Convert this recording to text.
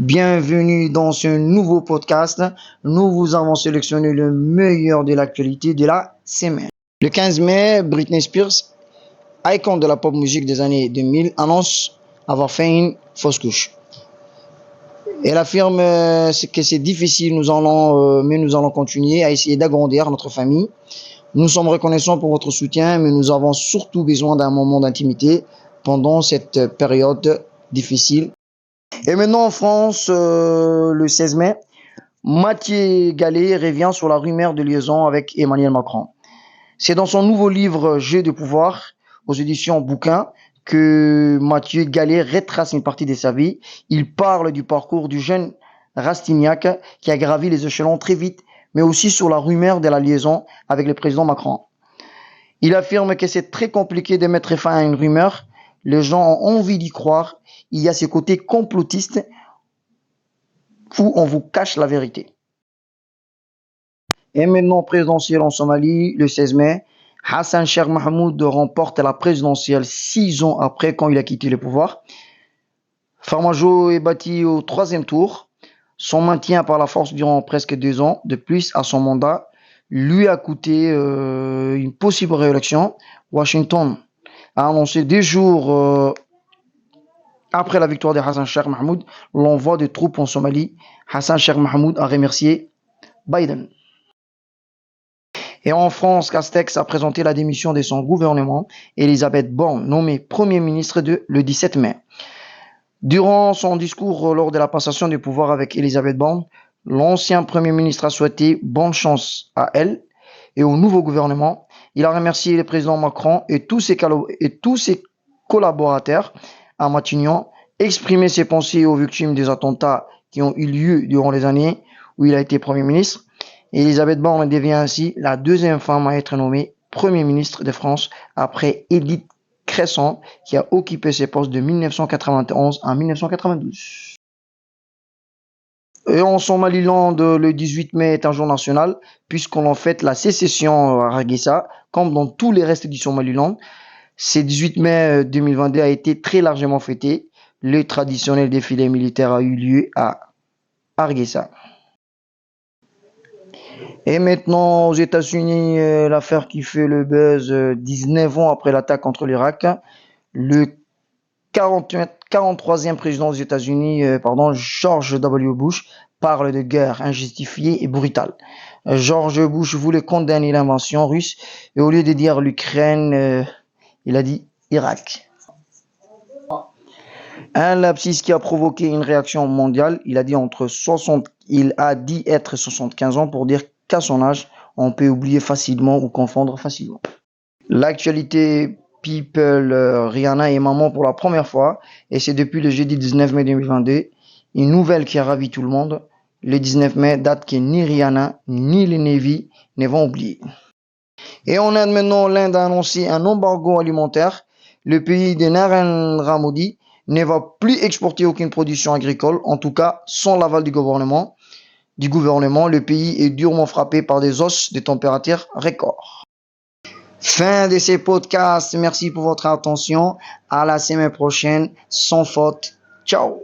Bienvenue dans ce nouveau podcast. Nous vous avons sélectionné le meilleur de l'actualité de la semaine. Le 15 mai, Britney Spears, icône de la pop musique des années 2000, annonce avoir fait une fausse couche. Elle affirme que c'est difficile, mais nous allons continuer à essayer d'agrandir notre famille. Nous sommes reconnaissants pour votre soutien, mais nous avons surtout besoin d'un moment d'intimité pendant cette période difficile. Et maintenant en France, le 16 mai, Mathieu Gallet revient sur la rumeur de liaison avec Emmanuel Macron. C'est dans son nouveau livre Jeu de pouvoir, aux éditions Bouquin, que Mathieu Gallet retrace une partie de sa vie. Il parle du parcours du jeune Rastignac qui a gravi les échelons très vite, mais aussi sur la rumeur de la liaison avec le président Macron. Il affirme que c'est très compliqué de mettre fin à une rumeur. Les gens ont envie d'y croire. Il y a ce côté complotiste où on vous cache la vérité. Et maintenant, présidentielle en Somalie, le 16 mai, Hassan Sheikh Mohamud remporte la présidentielle 6 ans après quand il a quitté le pouvoir. Farmajo est battu au 3e tour. Son maintien par la force durant presque 2 ans de plus à son mandat lui a coûté une possible réélection. Washington a annoncé 2 jours après la victoire de Hassan Sheikh Mohamud l'envoi de troupes en Somalie. Hassan Sheikh Mohamud a remercié Biden. Et en France, Castex a présenté la démission de son gouvernement. Elisabeth Borne, nommée Premier ministre le 17 mai. Durant son discours lors de la passation du pouvoir avec Elisabeth Borne, l'ancien Premier ministre a souhaité bonne chance à elle et au nouveau gouvernement. Il a remercié le président Macron et tous ses collaborateurs à Matignon, exprimé ses pensées aux victimes des attentats qui ont eu lieu durant les années où il a été Premier ministre. Elisabeth Borne devient ainsi la 2e femme à être nommée Premier ministre de France après Édith Cresson qui a occupé ces postes de 1991 à 1992. Et en Somaliland, le 18 mai est un jour national puisqu'on en fête la sécession à Hargeisa, comme dans tous les restes du Somaliland. Ce 18 mai 2022 a été très largement fêté. Le traditionnel défilé militaire a eu lieu à Hargeisa. Et maintenant, aux États-Unis, l'affaire qui fait le buzz 19 ans après l'attaque contre l'Irak, le 43e président des États-Unis, George W. Bush, parle de guerre injustifiée et brutale. George Bush voulait condamner l'invasion russe et au lieu de dire l'Ukraine, il a dit Irak. Un lapsus qui a provoqué une réaction mondiale. Il a dit être 75 ans pour dire qu'à son âge, on peut oublier facilement ou confondre facilement. L'actualité people, Rihanna est maman pour la première fois et c'est depuis le jeudi 19 mai 2022. Une nouvelle qui a ravi tout le monde. Le 19 mai, date que ni Rihanna ni les Navy ne vont oublier. Et on a maintenant l'Inde a annoncé un embargo alimentaire. Le pays de Narendra Modi ne va plus exporter aucune production agricole, en tout cas sans l'aval du gouvernement. Le pays est durement frappé par des hausses de température records. Fin de ces podcasts. Merci pour votre attention. À la semaine prochaine. Sans faute. Ciao.